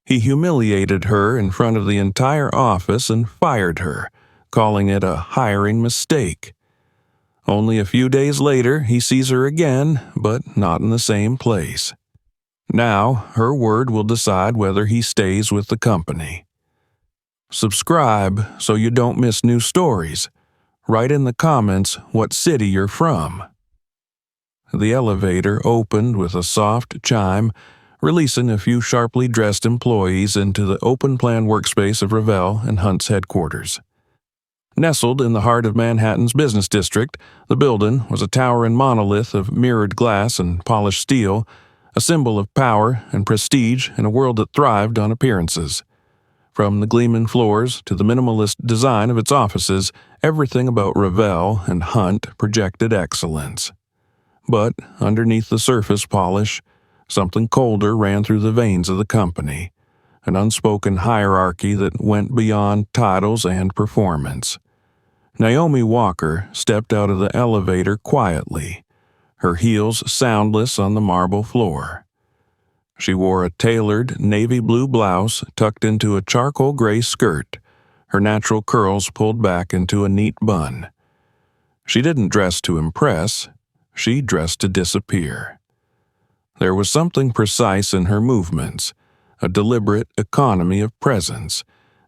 He humiliated her in front of the entire office and fired her, calling it a hiring mistake. Only a few days later, he sees her again, but not in the same place. Now, her word will decide whether he stays with the company. Subscribe so you don't miss new stories. Write in the comments what city you're from. The elevator opened with a soft chime, releasing a few sharply dressed employees into the open-plan workspace of Revell and Hunt's headquarters. Nestled in the heart of Manhattan's business district, the building was a towering monolith of mirrored glass and polished steel, a symbol of power and prestige in a world that thrived on appearances. From the gleaming floors to the minimalist design of its offices, everything about Revell and Hunt projected excellence. But underneath the surface polish, something colder ran through the veins of the company, an unspoken hierarchy that went beyond titles and performance. Naomi Walker stepped out of the elevator quietly, her heels soundless on the marble floor. She wore a tailored navy blue blouse tucked into a charcoal gray skirt, her natural curls pulled back into a neat bun. She didn't dress to impress, she dressed to disappear. There was something precise in her movements, a deliberate economy of presence,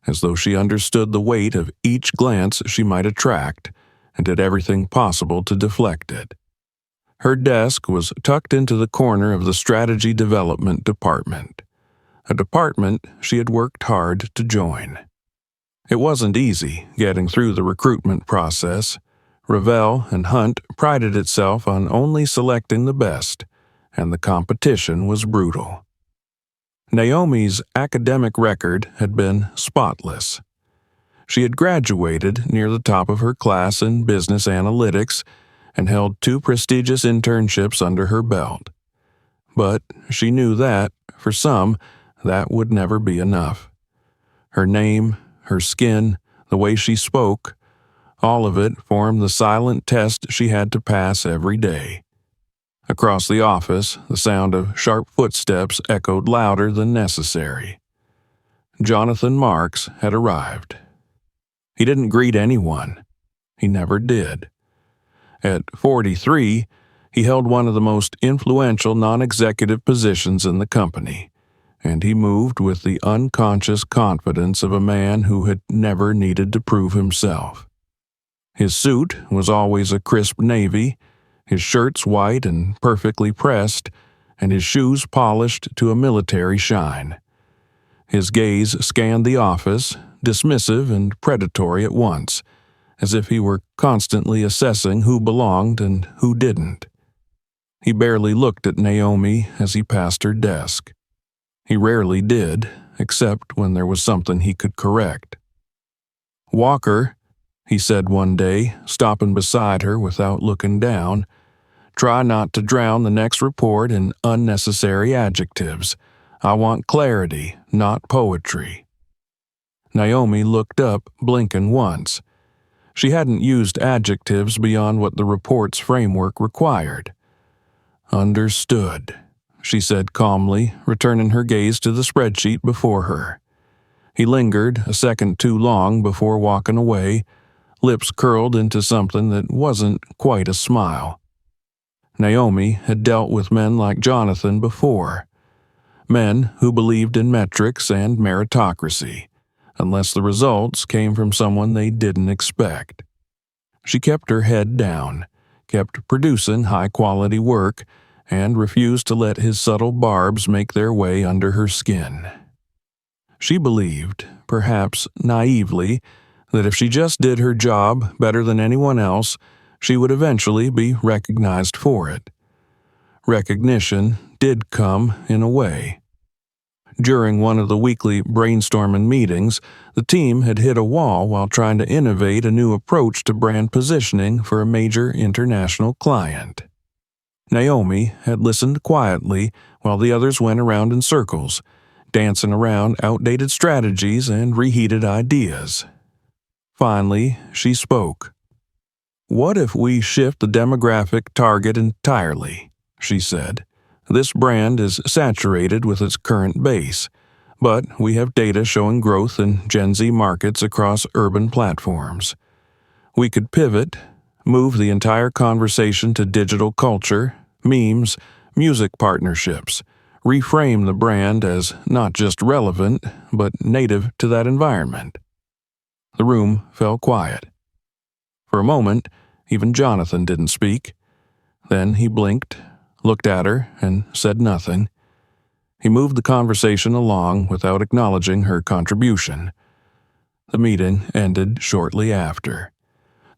as though she understood the weight of each glance she might attract and did everything possible to deflect it. Her desk was tucked into the corner of the Strategy Development Department, a department she had worked hard to join. It wasn't easy getting through the recruitment process. Revell and Hunt prided itself on only selecting the best, and the competition was brutal. Naomi's academic record had been spotless. She had graduated near the top of her class in business analytics and held 2 prestigious internships under her belt. But she knew that, for some, that would never be enough. Her name, her skin, the way she spoke, all of it formed the silent test she had to pass every day. Across the office, the sound of sharp footsteps echoed louder than necessary. Jonathan Marks had arrived. He didn't greet anyone. He never did. At 43, he held one of the most influential non-executive positions in the company, and he moved with the unconscious confidence of a man who had never needed to prove himself. His suit was always a crisp navy, his shirts white and perfectly pressed, and his shoes polished to a military shine. His gaze scanned the office, dismissive and predatory at once, as if he were constantly assessing who belonged and who didn't. He barely looked at Naomi as he passed her desk. He rarely did, except when there was something he could correct. "Walker," he said one day, stopping beside her without looking down, "try not to drown the next report in unnecessary adjectives. I want clarity, not poetry." Naomi looked up, blinking once. She hadn't used adjectives beyond what the report's framework required. "Understood," she said calmly, returning her gaze to the spreadsheet before her. He lingered a second too long before walking away, lips curled into something that wasn't quite a smile. Naomi had dealt with men like Jonathan before. Men who believed in metrics and meritocracy, unless the results came from someone they didn't expect. She kept her head down, kept producing high-quality work, and refused to let his subtle barbs make their way under her skin. She believed, perhaps naively, that if she just did her job better than anyone else, she would eventually be recognized for it. Recognition did come in a way. During one of the weekly brainstorming meetings, the team had hit a wall while trying to innovate a new approach to brand positioning for a major international client. Naomi had listened quietly while the others went around in circles, dancing around outdated strategies and reheated ideas. Finally, she spoke. "What if we shift the demographic target entirely?" she said. "This brand is saturated with its current base, but we have data showing growth in Gen Z markets across urban platforms. We could pivot, move the entire conversation to digital culture, memes, music partnerships, reframe the brand as not just relevant, but native to that environment. The room fell quiet. For a moment, even Jonathan didn't speak. Then he blinked, looked at her, and said nothing. He moved the conversation along without acknowledging her contribution. The meeting ended shortly after.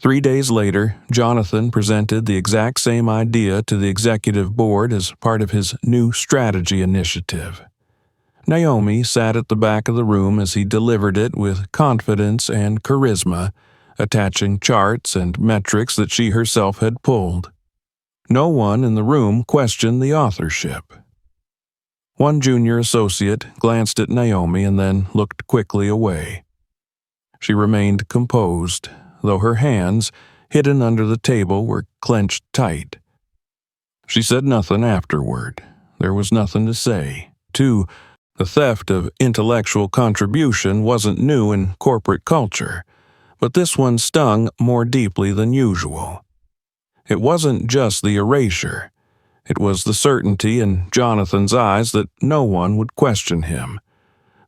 3 days later, Jonathan presented the exact same idea to the executive board as part of his new strategy initiative. Naomi sat at the back of the room as he delivered it with confidence and charisma, attaching charts and metrics that she herself had pulled. No one in the room questioned the authorship. One junior associate glanced at Naomi and then looked quickly away. She remained composed, though her hands, hidden under the table, were clenched tight. She said nothing afterward. There was nothing to say. The theft of intellectual contribution wasn't new in corporate culture, but this one stung more deeply than usual. It wasn't just the erasure. It was the certainty in Jonathan's eyes that no one would question him,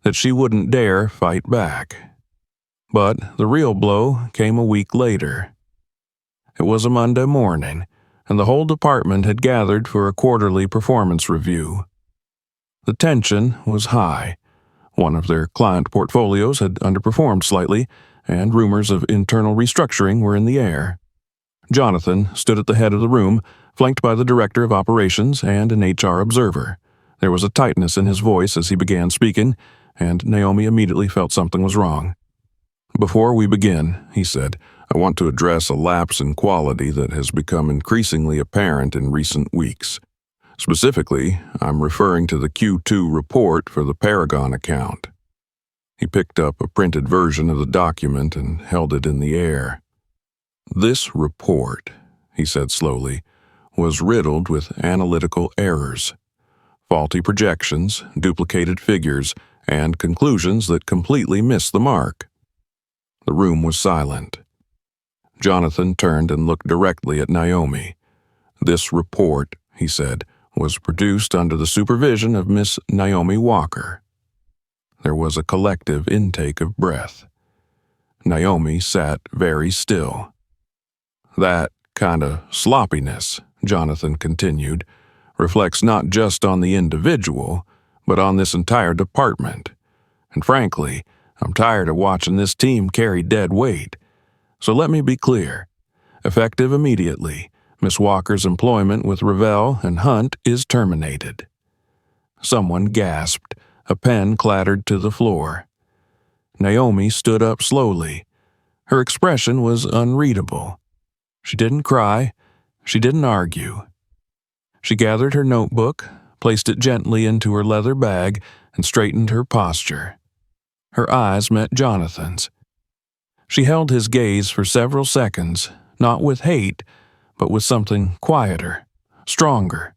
that she wouldn't dare fight back. But the real blow came a week later. It was a Monday morning, and the whole department had gathered for a quarterly performance review. The tension was high. One of their client portfolios had underperformed slightly, and rumors of internal restructuring were in the air. Jonathan stood at the head of the room, flanked by the director of operations and an HR observer. There was a tightness in his voice as he began speaking, and Naomi immediately felt something was wrong. "Before we begin," he said, "I want to address a lapse in quality that has become increasingly apparent in recent weeks. Specifically, I'm referring to the Q2 report for the Paragon account." He picked up a printed version of the document and held it in the air. "This report," he said slowly, "was riddled with analytical errors, faulty projections, duplicated figures, and conclusions that completely missed the mark." The room was silent. Jonathan turned and looked directly at Naomi. "This report," he said, "was produced under the supervision of Miss Naomi Walker." There was a collective intake of breath. Naomi sat very still. "That kind of sloppiness," Jonathan continued, "reflects not just on the individual, but on this entire department. And frankly, I'm tired of watching this team carry dead weight. So let me be clear. Effective immediately, Miss Walker's employment with Revell and Hunt is terminated." Someone gasped. A pen clattered to the floor. Naomi stood up slowly. Her expression was unreadable. She didn't cry. She didn't argue. She gathered her notebook, placed it gently into her leather bag, and straightened her posture. Her eyes met Jonathan's. She held his gaze for several seconds, not with hate, but with something quieter, stronger.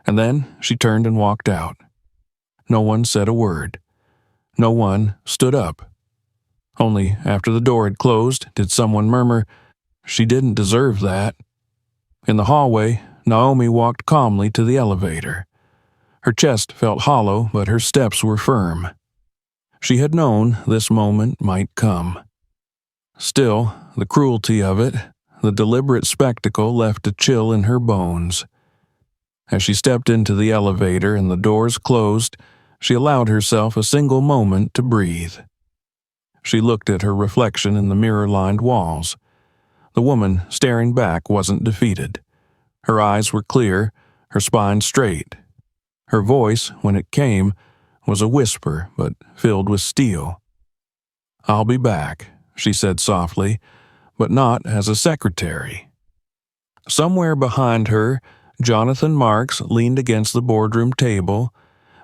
And then she turned and walked out. No one said a word. No one stood up. Only after the door had closed did someone murmur, "She didn't deserve that." In the hallway, Naomi walked calmly to the elevator. Her chest felt hollow, but her steps were firm. She had known this moment might come. Still, the cruelty of it, the deliberate spectacle, left a chill in her bones. As she stepped into the elevator and the doors closed, she allowed herself a single moment to breathe. She looked at her reflection in the mirror-lined walls. The woman staring back wasn't defeated. Her eyes were clear, her spine straight. Her voice, when it came, was a whisper, but filled with steel. "I'll be back," she said softly, but not as a secretary. Somewhere behind her, Jonathan Marks leaned against the boardroom table,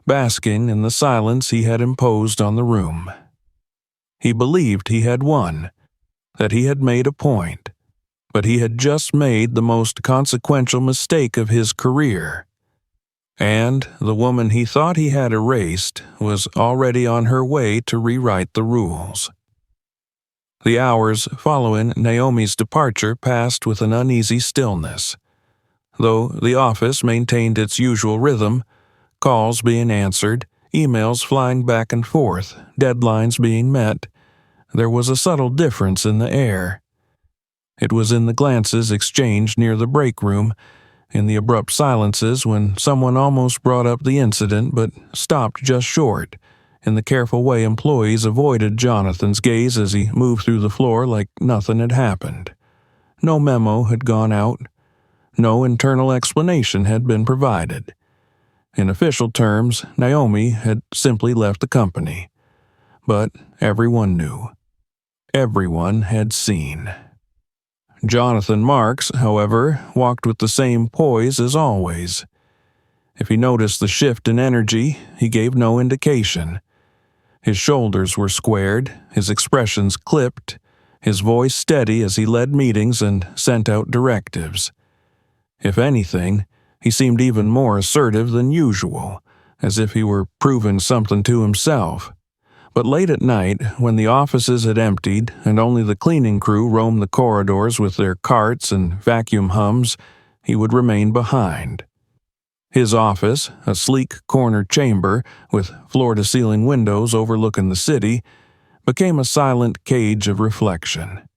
basking in the silence he had imposed on the room. He believed he had won, that he had made a point, but he had just made the most consequential mistake of his career. And the woman he thought he had erased was already on her way to rewrite the rules. The hours following Naomi's departure passed with an uneasy stillness. Though the office maintained its usual rhythm, calls being answered, emails flying back and forth, deadlines being met, there was a subtle difference in the air. It was in the glances exchanged near the break room, in the abrupt silences when someone almost brought up the incident but stopped just short, in the careful way employees avoided Jonathan's gaze as he moved through the floor like nothing had happened. No memo had gone out. No internal explanation had been provided. In official terms, Naomi had simply left the company. But everyone knew. Everyone had seen. Jonathan Marks, however, walked with the same poise as always. If he noticed the shift in energy, he gave no indication. His shoulders were squared, his expressions clipped, his voice steady as he led meetings and sent out directives. If anything, he seemed even more assertive than usual, as if he were proving something to himself. But late at night, when the offices had emptied and only the cleaning crew roamed the corridors with their carts and vacuum hums, he would remain behind. His office, a sleek corner chamber with floor-to-ceiling windows overlooking the city, became a silent cage of reflection.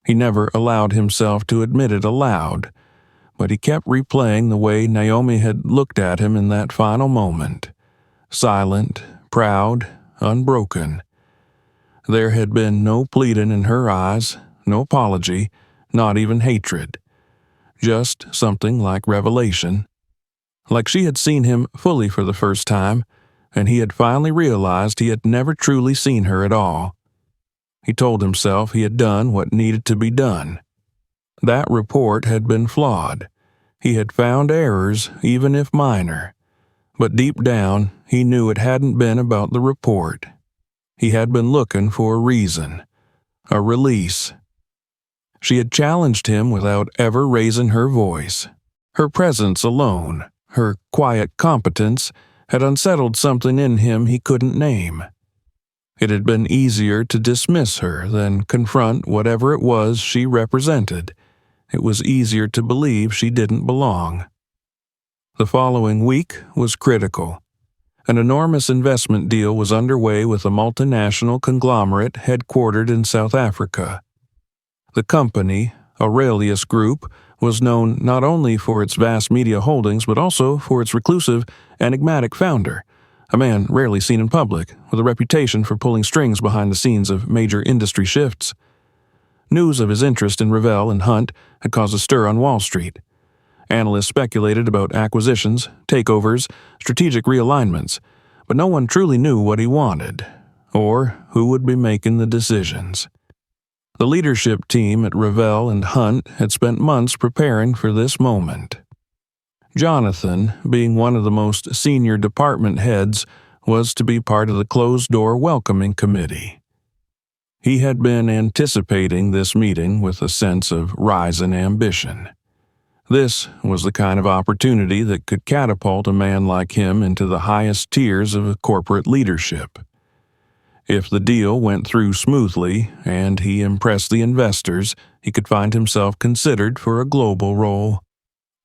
He never allowed himself to admit it aloud, but he kept replaying the way Naomi had looked at him in that final moment. Silent, proud, unbroken. There had been no pleading in her eyes, no apology, not even hatred. Just something like revelation. Like she had seen him fully for the first time, and he had finally realized he had never truly seen her at all. He told himself he had done what needed to be done. That report had been flawed. He had found errors, even if minor. But deep down, he knew it hadn't been about the report. He had been looking for a reason, a release. She had challenged him without ever raising her voice. Her presence alone, her quiet competence, had unsettled something in him he couldn't name. It had been easier to dismiss her than confront whatever it was she represented. It was easier to believe she didn't belong. The following week was critical. An enormous investment deal was underway with a multinational conglomerate headquartered in South Africa. The company, Aurelius Group, was known not only for its vast media holdings but also for its reclusive, enigmatic founder, a man rarely seen in public, with a reputation for pulling strings behind the scenes of major industry shifts. News of his interest in Revell and Hunt had caused a stir on Wall Street. Analysts speculated about acquisitions, takeovers, strategic realignments, but no one truly knew what he wanted, or who would be making the decisions. The leadership team at Revell and Hunt had spent months preparing for this moment. Jonathan, being one of the most senior department heads, was to be part of the closed-door welcoming committee. He had been anticipating this meeting with a sense of rising ambition. This was the kind of opportunity that could catapult a man like him into the highest tiers of corporate leadership. If the deal went through smoothly and he impressed the investors, he could find himself considered for a global role.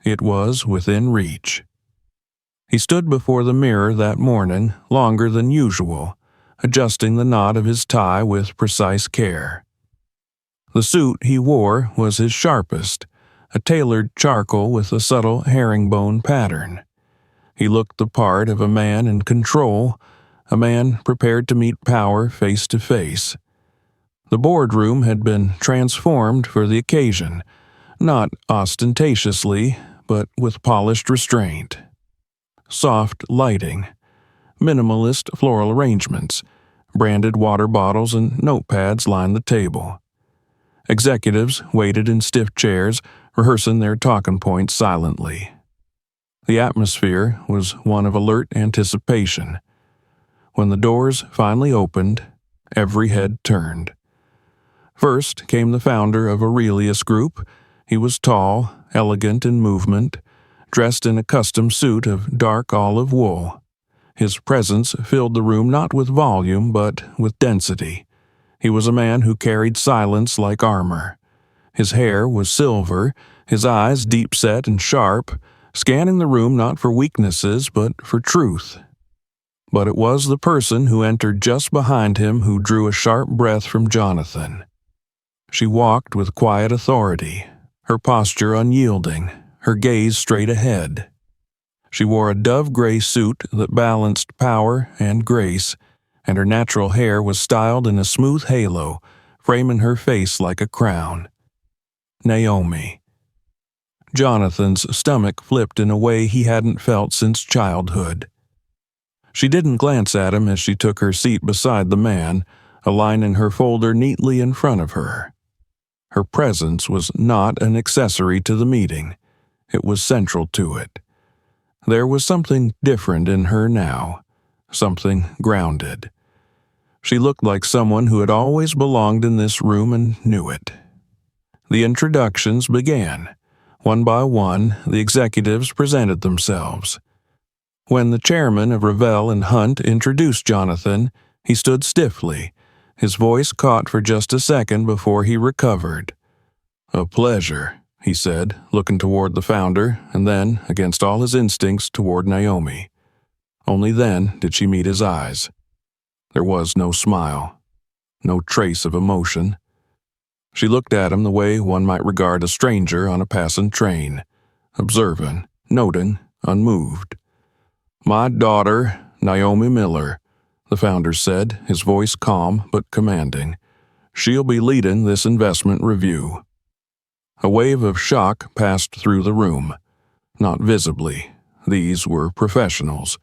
It was within reach. He stood before the mirror that morning, longer than usual, adjusting the knot of his tie with precise care. The suit he wore was his sharpest, a tailored charcoal with a subtle herringbone pattern. He looked the part of a man in control, a man prepared to meet power face to face. The boardroom had been transformed for the occasion, not ostentatiously, but with polished restraint. Soft lighting, minimalist floral arrangements, branded water bottles and notepads lined the table. Executives waited in stiff chairs, rehearsing their talking points silently. The atmosphere was one of alert anticipation. When the doors finally opened, every head turned. First came the founder of Aurelius Group. He was tall, elegant in movement, dressed in a custom suit of dark olive wool. His presence filled the room not with volume but with density. He was a man who carried silence like armor. His hair was silver, his eyes deep-set and sharp, scanning the room not for weaknesses but for truth. But it was the person who entered just behind him who drew a sharp breath from Jonathan. She walked with quiet authority, her posture unyielding, her gaze straight ahead. She wore a dove-gray suit that balanced power and grace, and her natural hair was styled in a smooth halo, framing her face like a crown. Naomi. Jonathan's stomach flipped in a way he hadn't felt since childhood. She didn't glance at him as she took her seat beside the man, aligning her folder neatly in front of her. Her presence was not an accessory to the meeting. It was central to it. There was something different in her now, something grounded. She looked like someone who had always belonged in this room and knew it. The introductions began. One by one, the executives presented themselves. When the chairman of Revell and Hunt introduced Jonathan, he stood stiffly. His voice caught for just a second before he recovered. "A pleasure," he said, looking toward the founder, and then, against all his instincts, toward Naomi. Only then did she meet his eyes. There was no smile, no trace of emotion. She looked at him the way one might regard a stranger on a passing train, observant, noting, unmoved. "My daughter, Naomi Miller," the founder said, his voice calm but commanding. "She'll be leading this investment review." A wave of shock passed through the room. Not visibly. These were professionals.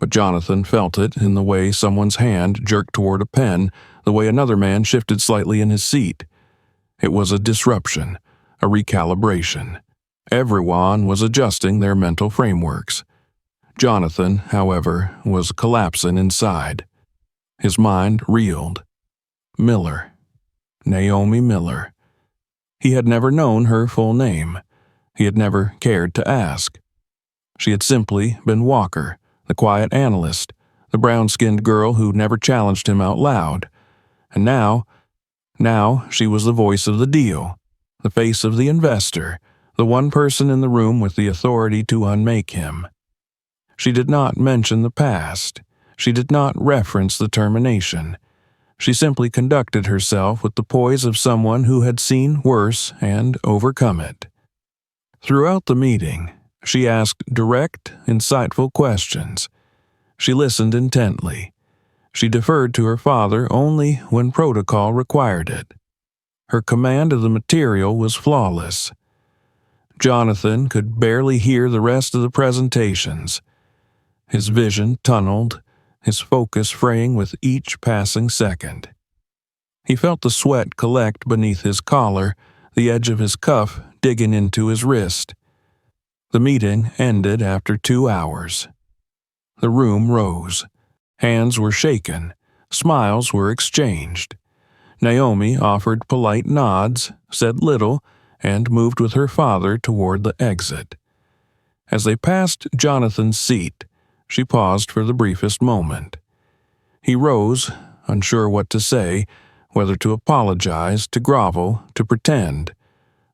But Jonathan felt it in the way someone's hand jerked toward a pen, the way another man shifted slightly in his seat. It was a disruption, a recalibration. Everyone was adjusting their mental frameworks. Jonathan, however, was collapsing inside. His mind reeled. Miller. Naomi Miller. He had never known her full name. He had never cared to ask. She had simply been Walker, the quiet analyst, the brown-skinned girl who never challenged him out loud. And now she was the voice of the deal, the face of the investor, the one person in the room with the authority to unmake him. She did not mention the past. She did not reference the termination. She simply conducted herself with the poise of someone who had seen worse and overcome it. Throughout the meeting, she asked direct, insightful questions. She listened intently. She deferred to her father only when protocol required it. Her command of the material was flawless. Jonathan could barely hear the rest of the presentations. His vision tunneled, his focus fraying with each passing second. He felt the sweat collect beneath his collar, the edge of his cuff digging into his wrist. The meeting ended after 2 hours. The room rose. Hands were shaken. Smiles were exchanged. Naomi offered polite nods, said little, and moved with her father toward the exit. As they passed Jonathan's seat, she paused for the briefest moment. He rose, unsure what to say, whether to apologize, to grovel, to pretend,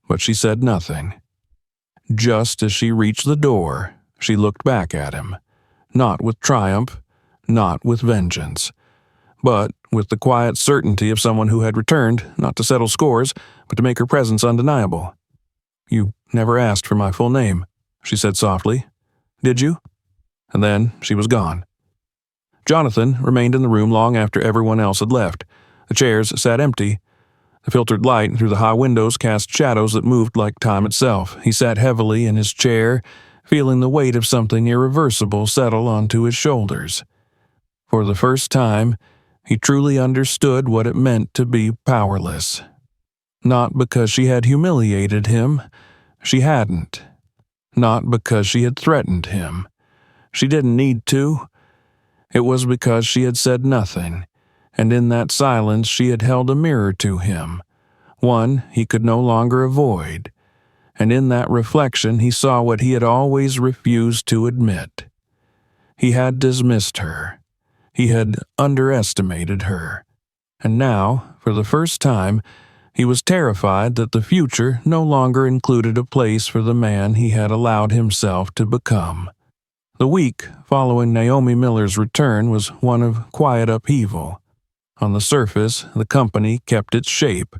but she said nothing. Just as she reached the door, she looked back at him, not with triumph, not with vengeance, but with the quiet certainty of someone who had returned, not to settle scores, but to make her presence undeniable. "You never asked for my full name," she said softly. "Did you?" And then she was gone. Jonathan remained in the room long after everyone else had left. The chairs sat empty. The filtered light through the high windows cast shadows that moved like time itself. He sat heavily in his chair, feeling the weight of something irreversible settle onto his shoulders. For the first time, he truly understood what it meant to be powerless. Not because she had humiliated him. She hadn't. Not because she had threatened him. She didn't need to. It was because she had said nothing, and in that silence she had held a mirror to him, one he could no longer avoid. and in that reflection he saw what he had always refused to admit. He had dismissed her. He had underestimated her. And now, for the first time, he was terrified that the future no longer included a place for the man he had allowed himself to become. The week following Naomi Miller's return was one of quiet upheaval. On the surface, the company kept its shape.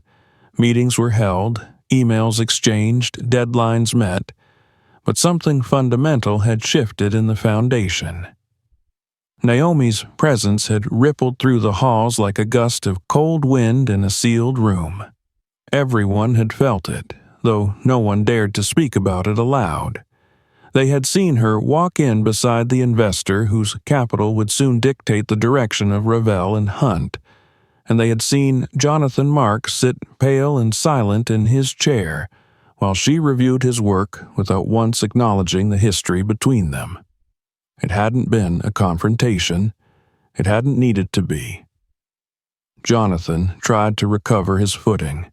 Meetings were held, emails exchanged, deadlines met, but something fundamental had shifted in the foundation. Naomi's presence had rippled through the halls like a gust of cold wind in a sealed room. Everyone had felt it, though no one dared to speak about it aloud. They had seen her walk in beside the investor whose capital would soon dictate the direction of Revell and Hunt, and they had seen Jonathan Marks sit pale and silent in his chair while she reviewed his work without once acknowledging the history between them. It hadn't been a confrontation. It hadn't needed to be. Jonathan tried to recover his footing.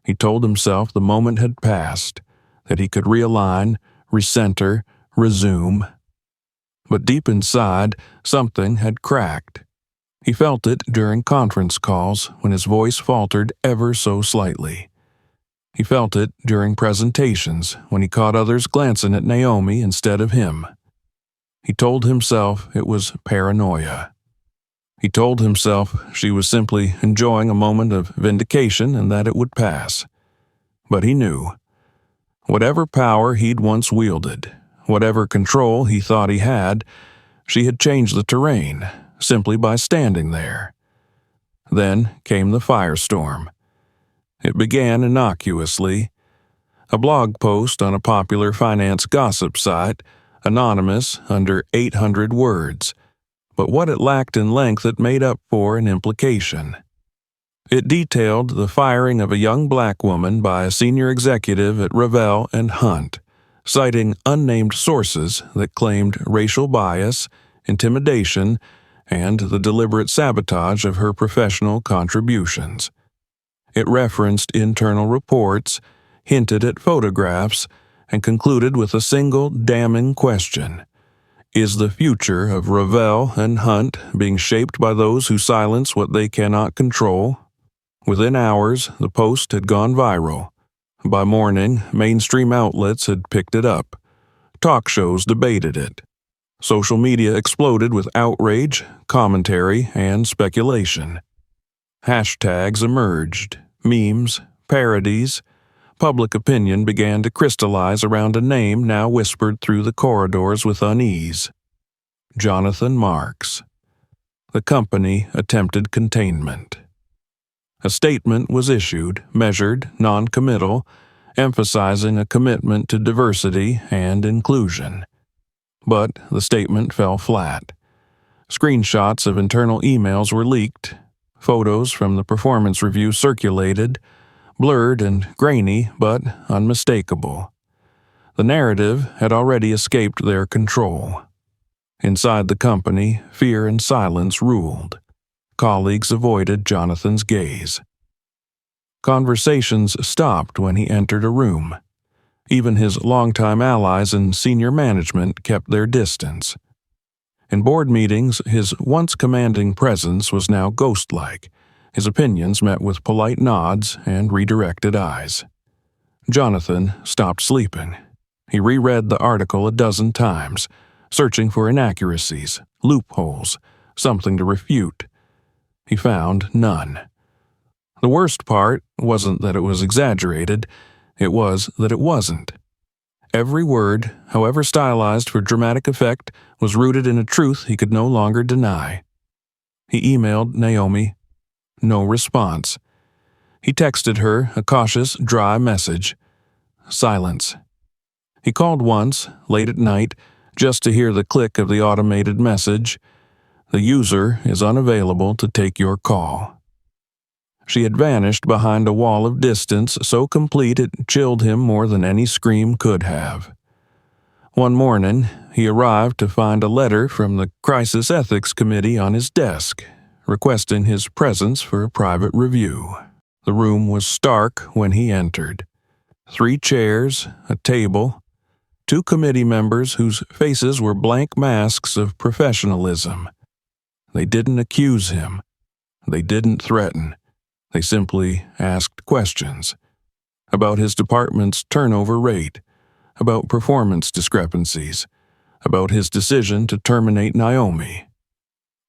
He told himself the moment had passed, that he could realign, recenter, resume. But deep inside, something had cracked. He felt it during conference calls when his voice faltered ever so slightly. He felt it during presentations when he caught others glancing at Naomi instead of him. He told himself it was paranoia. He told himself she was simply enjoying a moment of vindication and that it would pass. But he knew. Whatever power he'd once wielded, whatever control he thought he had, she had changed the terrain simply by standing there. Then came the firestorm. It began innocuously. A blog post on a popular finance gossip site, anonymous under 800 words, but what it lacked in length it made up for in implication. It detailed the firing of a young black woman by a senior executive at Revell and Hunt, citing unnamed sources that claimed racial bias, intimidation, and the deliberate sabotage of her professional contributions. It referenced internal reports, hinted at photographs, and concluded with a single damning question. Is the future of Revell and Hunt being shaped by those who silence what they cannot control? Within hours, the post had gone viral. By morning, mainstream outlets had picked it up. Talk shows debated it. Social media exploded with outrage, commentary, and speculation. Hashtags emerged, memes, parodies. Public opinion began to crystallize around a name now whispered through the corridors with unease. Jonathan Marks. The company attempted containment. A statement was issued, measured, non-committal, emphasizing a commitment to diversity and inclusion. But the statement fell flat. Screenshots of internal emails were leaked. Photos from the performance review circulated, blurred and grainy, but unmistakable. The narrative had already escaped their control. Inside the company, fear and silence ruled. Colleagues avoided Jonathan's gaze. Conversations stopped when he entered a room. Even his longtime allies and senior management kept their distance. In board meetings, his once commanding presence was now ghost-like. His opinions met with polite nods and redirected eyes. Jonathan stopped sleeping. He reread the article a dozen times, searching for inaccuracies, loopholes, something to refute. He found none. The worst part wasn't that it was exaggerated, it was that it wasn't. Every word, however stylized for dramatic effect, was rooted in a truth he could no longer deny. He emailed Naomi. No response. He texted her a cautious, dry message. Silence. He called once, late at night, just to hear the click of the automated message. The user is unavailable to take your call. She had vanished behind a wall of distance so complete it chilled him more than any scream could have. One morning, he arrived to find a letter from the Crisis Ethics Committee on his desk, requesting his presence for a private review. The room was stark when he entered. 3 chairs, a table, 2 committee members whose faces were blank masks of professionalism. They didn't accuse him. They didn't threaten. They simply asked questions about his department's turnover rate, about performance discrepancies, about his decision to terminate Naomi.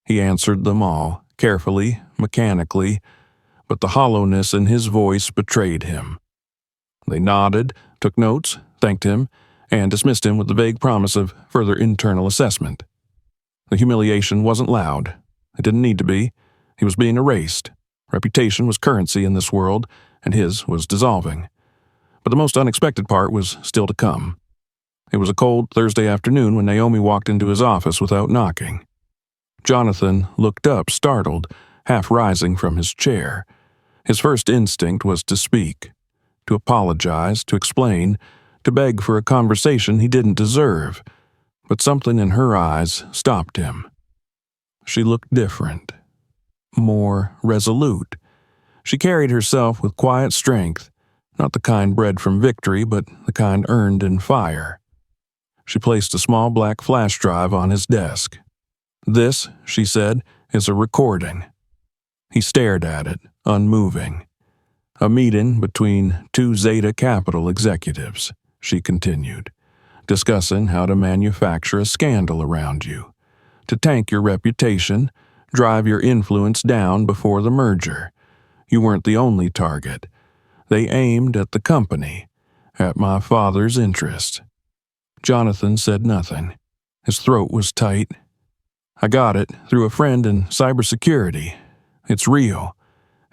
He answered them all, carefully, mechanically, but the hollowness in his voice betrayed him. They nodded, took notes, thanked him, and dismissed him with the vague promise of further internal assessment. The humiliation wasn't loud. It didn't need to be. He was being erased. Reputation was currency in this world, and his was dissolving. But the most unexpected part was still to come. It was a cold Thursday afternoon when Naomi walked into his office without knocking. Jonathan looked up, startled, half rising from his chair. His first instinct was to speak, to apologize, to explain, to beg for a conversation he didn't deserve. But something in her eyes stopped him. She looked different, more resolute. She carried herself with quiet strength, not the kind bred from victory, but the kind earned in fire. She placed a small black flash drive on his desk. "This," she said, "is a recording." He stared at it, unmoving. "A meeting between 2 Zeta Capital executives," she continued, "discussing how to manufacture a scandal around you, to tank your reputation, drive your influence down before the merger. You weren't the only target. They aimed at the company, at my father's interest." Jonathan said nothing. His throat was tight. "I got it through a friend in cybersecurity. It's real.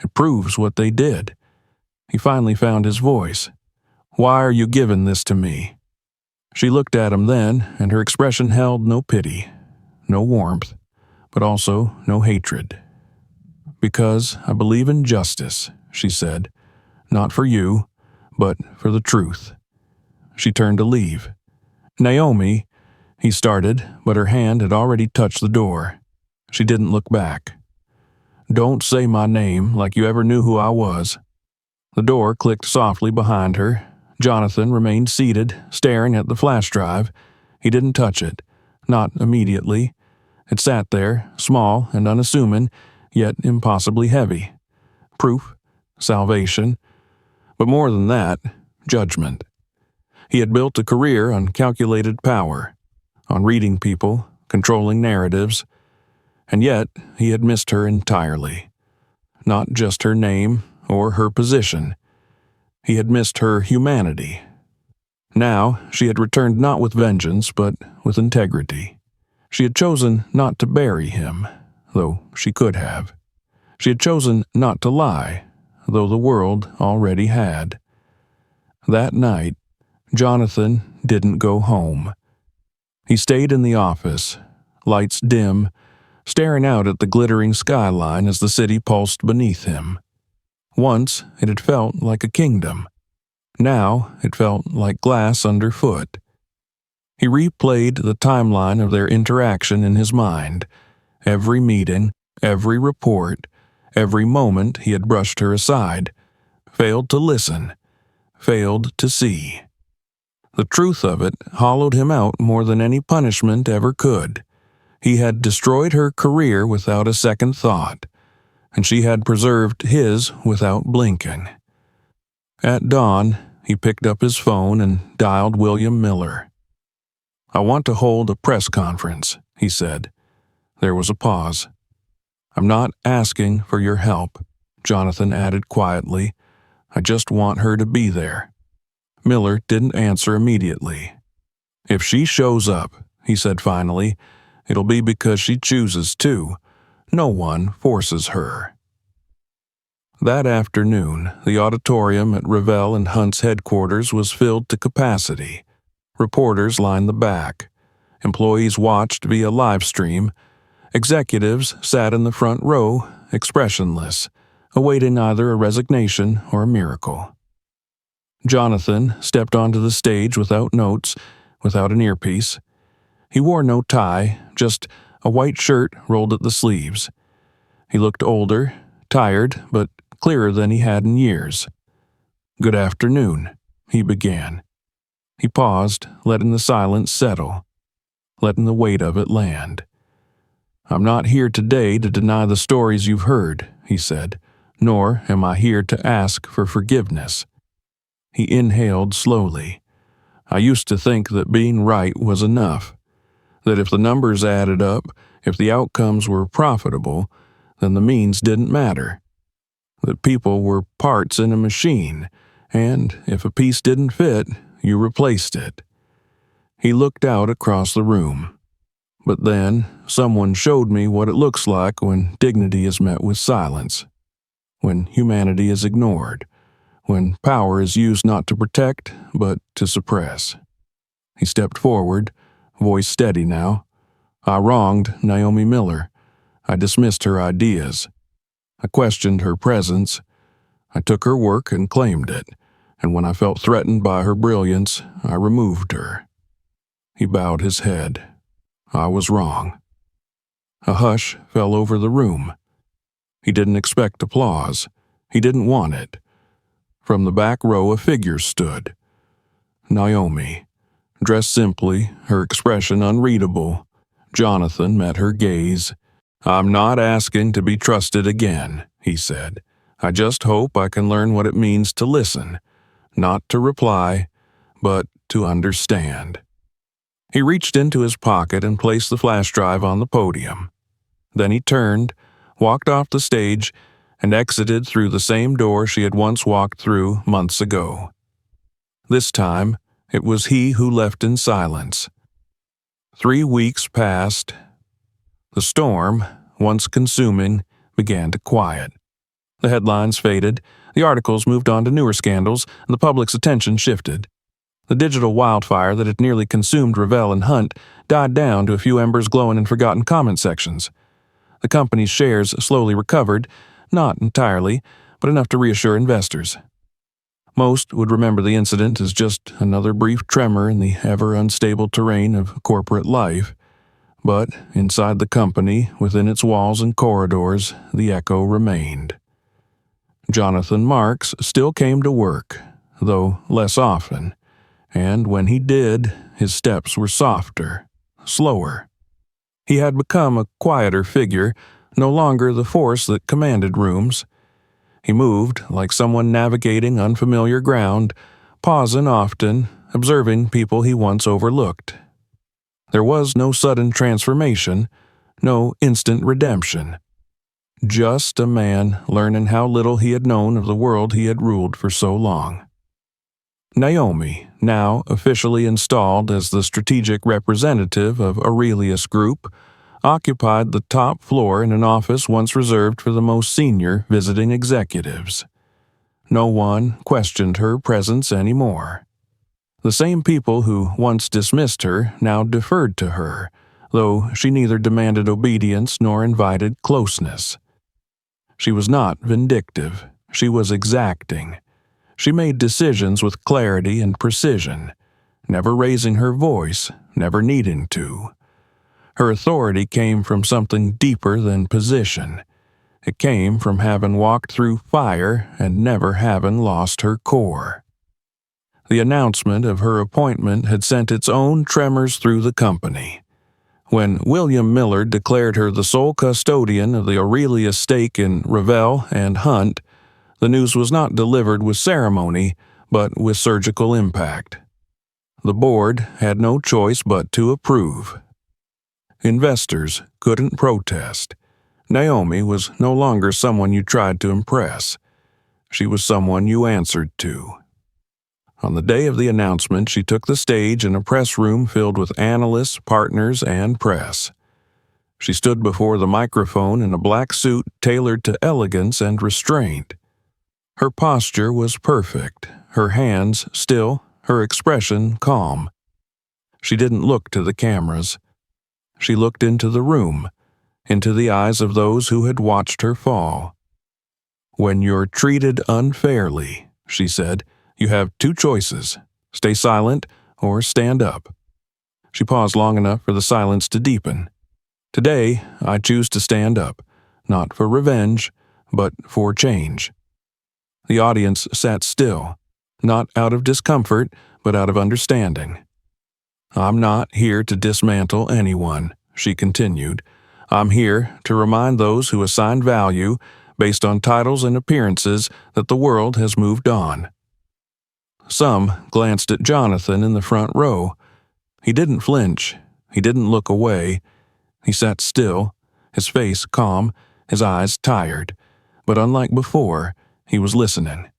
It proves what they did." He finally found his voice. "Why are you giving this to me?" She looked at him then, and her expression held no pity, no warmth, but also no hatred. "Because I believe in justice," she said. "Not for you, but for the truth." She turned to leave. "Naomi," he started, but her hand had already touched the door. She didn't look back. "Don't say my name like you ever knew who I was." The door clicked softly behind her. Jonathan remained seated, staring at the flash drive. He didn't touch it, not immediately. It sat there, small and unassuming, yet impossibly heavy. Proof, salvation, but more than that, judgment. He had built a career on calculated power, on reading people, controlling narratives, and yet he had missed her entirely. Not just her name or her position. He had missed her humanity. Now she had returned not with vengeance, but with integrity. She had chosen not to bury him, though she could have. She had chosen not to lie, though the world already had. That night, Jonathan didn't go home. He stayed in the office, lights dim, staring out at the glittering skyline as the city pulsed beneath him. Once it had felt like a kingdom. Now it felt like glass underfoot. He replayed the timeline of their interaction in his mind. Every meeting, every report, every moment he had brushed her aside, failed to listen, failed to see. The truth of it hollowed him out more than any punishment ever could. He had destroyed her career without a second thought, and she had preserved his without blinking. At dawn, he picked up his phone and dialed William Miller. "I want to hold a press conference," he said. There was a pause. "I'm not asking for your help," Jonathan added quietly. "I just want her to be there." Miller didn't answer immediately. "If she shows up," he said finally, "it'll be because she chooses to. No one forces her." That afternoon, the auditorium at Revell and Hunt's headquarters was filled to capacity. Reporters lined the back. Employees watched via live stream. Executives sat in the front row, expressionless, awaiting either a resignation or a miracle. Jonathan stepped onto the stage without notes, without an earpiece. He wore no tie, just a white shirt rolled at the sleeves. He looked older, tired, but clearer than he had in years. "Good afternoon," he began. He paused, letting the silence settle, letting the weight of it land. "I'm not here today to deny the stories you've heard," he said, "nor am I here to ask for forgiveness." He inhaled slowly. "I used to think that being right was enough, that if the numbers added up, if the outcomes were profitable, then the means didn't matter, that people were parts in a machine, and if a piece didn't fit, you replaced it." He looked out across the room. "But then, someone showed me what it looks like when dignity is met with silence, when humanity is ignored, when power is used not to protect, but to suppress." He stepped forward, voice steady now. "I wronged Naomi Miller. I dismissed her ideas. I questioned her presence. I took her work and claimed it, and when I felt threatened by her brilliance, I removed her." He bowed his head. "I was wrong." A hush fell over the room. He didn't expect applause. He didn't want it. From the back row a figure stood. Naomi, dressed simply, her expression unreadable. Jonathan met her gaze. "I'm not asking to be trusted again," he said. "I just hope I can learn what it means to listen, not to reply, but to understand." He reached into his pocket and placed the flash drive on the podium. Then he turned, walked off the stage, and exited through the same door she had once walked through months ago. This time, it was he who left in silence. 3 weeks passed. The storm, once consuming, began to quiet. The headlines faded, the articles moved on to newer scandals, and the public's attention shifted. The digital wildfire that had nearly consumed Revell and Hunt died down to a few embers glowing in forgotten comment sections. The company's shares slowly recovered, not entirely, but enough to reassure investors. Most would remember the incident as just another brief tremor in the ever-unstable terrain of corporate life, but inside the company, within its walls and corridors, the echo remained. Jonathan Marks still came to work, though less often, and when he did, his steps were softer, slower. He had become a quieter figure, no longer the force that commanded rooms. He moved like someone navigating unfamiliar ground, pausing often, observing people he once overlooked. There was no sudden transformation, no instant redemption. Just a man learning how little he had known of the world he had ruled for so long. Naomi, now officially installed as the strategic representative of Aurelius Group, occupied the top floor in an office once reserved for the most senior visiting executives. No one questioned her presence anymore. The same people who once dismissed her now deferred to her, though she neither demanded obedience nor invited closeness. She was not vindictive, she was exacting. She made decisions with clarity and precision, never raising her voice, never needing to. Her authority came from something deeper than position. It came from having walked through fire and never having lost her core. The announcement of her appointment had sent its own tremors through the company. When William Miller declared her the sole custodian of the Aurelius stake in Revell and Hunt, the news was not delivered with ceremony, but with surgical impact. The board had no choice but to approve. Investors couldn't protest. Naomi was no longer someone you tried to impress. She was someone you answered to. On the day of the announcement, she took the stage in a press room filled with analysts, partners, and press. She stood before the microphone in a black suit tailored to elegance and restraint. Her posture was perfect, her hands still, her expression calm. She didn't look to the cameras. She looked into the room, into the eyes of those who had watched her fall. "When you're treated unfairly," she said, "you have 2 choices, stay silent or stand up." She paused long enough for the silence to deepen. "Today, I choose to stand up, not for revenge, but for change." The audience sat still. not out of discomfort, but out of understanding. "I'm not here to dismantle anyone," she continued. "I'm here to remind those who assign value based on titles and appearances that the world has moved on." Some glanced at Jonathan in the front row. He didn't flinch. He didn't look away. He sat still, his face calm, his eyes tired. But unlike before, he was listening.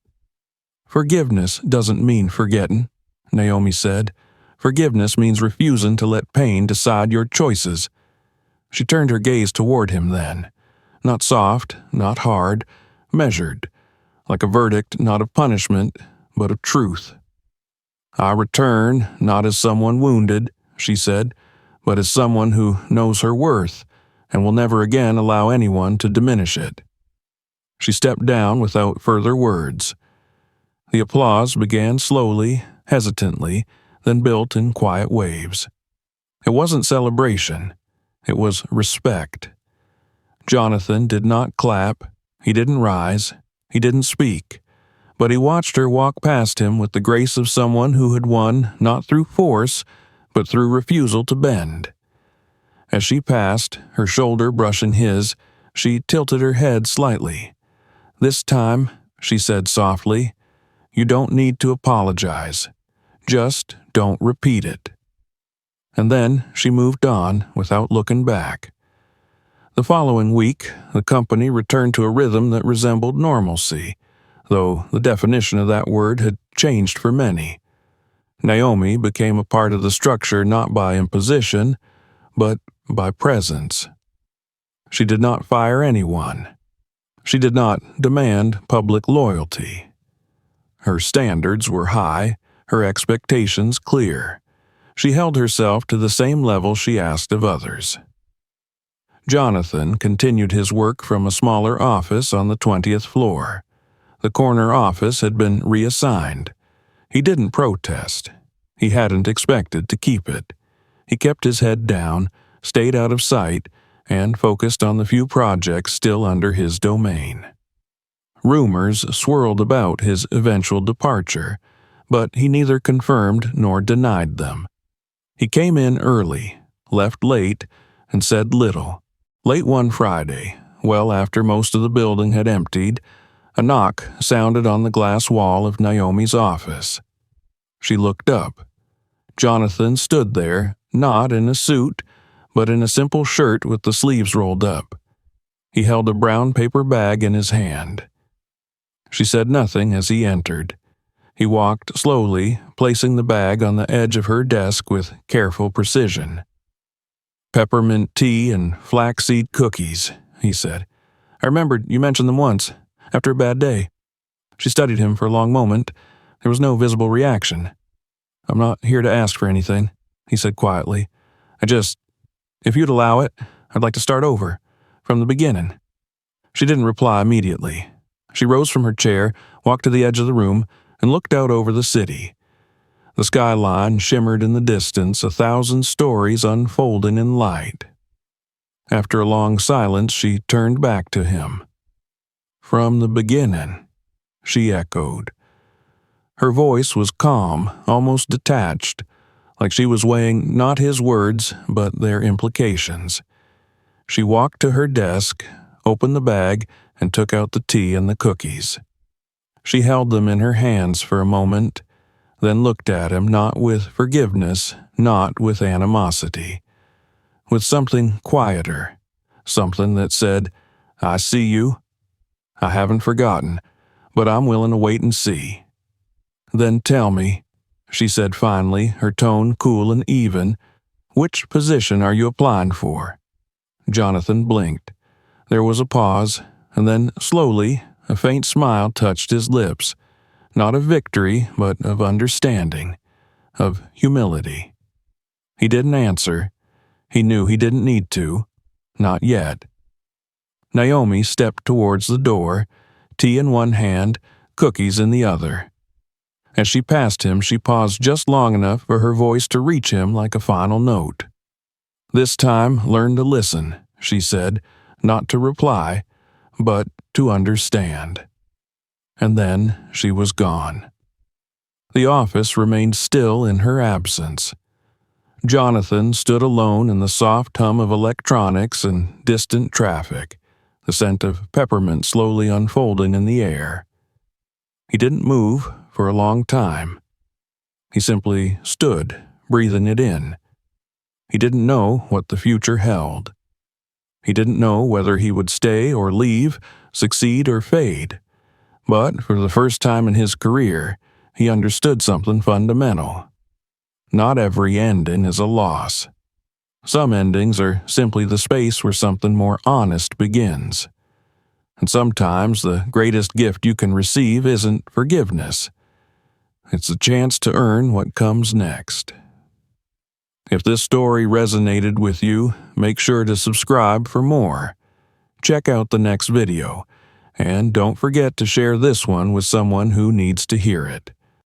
"Forgiveness doesn't mean forgetting," Naomi said. "Forgiveness means refusing to let pain decide your choices." She turned her gaze toward him then. Not soft, not hard, measured, like a verdict not of punishment, but of truth. "I return not as someone wounded," she said, "but as someone who knows her worth and will never again allow anyone to diminish it." She stepped down without further words. The applause began slowly, hesitantly, then built in quiet waves. It wasn't celebration. It was respect. Jonathan did not clap. He didn't rise. He didn't speak. But he watched her walk past him with the grace of someone who had won not through force, but through refusal to bend. As she passed, her shoulder brushing his, she tilted her head slightly. "This time," she said softly, "you don't need to apologize. Just don't repeat it." And then she moved on without looking back. The following week, the company returned to a rhythm that resembled normalcy, though the definition of that word had changed for many. Naomi became a part of the structure not by imposition, but by presence. She did not fire anyone. She did not demand public loyalty. Her standards were high, her expectations clear. She held herself to the same level she asked of others. Jonathan continued his work from a smaller office on the 20th floor. The corner office had been reassigned. He didn't protest. He hadn't expected to keep it. He kept his head down, stayed out of sight, and focused on the few projects still under his domain. Rumors swirled about his eventual departure, but he neither confirmed nor denied them. He came in early, left late, and said little. Late one Friday, well after most of the building had emptied, a knock sounded on the glass wall of Naomi's office. She looked up. Jonathan stood there, not in a suit, but in a simple shirt with the sleeves rolled up. He held a brown paper bag in his hand. She said nothing as he entered. He walked slowly, placing the bag on the edge of her desk with careful precision. "Peppermint tea and flaxseed cookies," he said. "I remembered you mentioned them once, after a bad day." She studied him for a long moment. There was no visible reaction. "I'm not here to ask for anything," he said quietly. If you'd allow it, I'd like to start over, from the beginning." She didn't reply immediately. She rose from her chair, walked to the edge of the room, and looked out over the city. The skyline shimmered in the distance, 1,000 stories unfolding in light. After a long silence, she turned back to him. "From the beginning," she echoed. Her voice was calm, almost detached, like she was weighing not his words, but their implications. She walked to her desk, opened the bag, and took out the tea and the cookies. She held them in her hands for a moment, then looked at him not with forgiveness, not with animosity, with something quieter, something that said, "I see you. I haven't forgotten, but I'm willing to wait and see." "Then tell me," she said finally, her tone cool and even, "which position are you applying for?" Jonathan blinked. There was a pause, and then, slowly, a faint smile touched his lips, not of victory, but of understanding, of humility. He didn't answer. He knew he didn't need to. Not yet. Naomi stepped towards the door, tea in one hand, cookies in the other. As she passed him, she paused just long enough for her voice to reach him like a final note. "This time, learn to listen," she said, not to reply, but to understand. And then she was gone. The office remained still in her absence. Jonathan stood alone in the soft hum of electronics and distant traffic, the scent of peppermint slowly unfolding in the air. He didn't move for a long time. He simply stood, breathing it in. He didn't know what the future held. He didn't know whether he would stay or leave, succeed or fade. But for the first time in his career, he understood something fundamental. Not every ending is a loss. Some endings are simply the space where something more honest begins. And sometimes the greatest gift you can receive isn't forgiveness. It's a chance to earn what comes next. If this story resonated with you, make sure to subscribe for more. Check out the next video, and don't forget to share this one with someone who needs to hear it.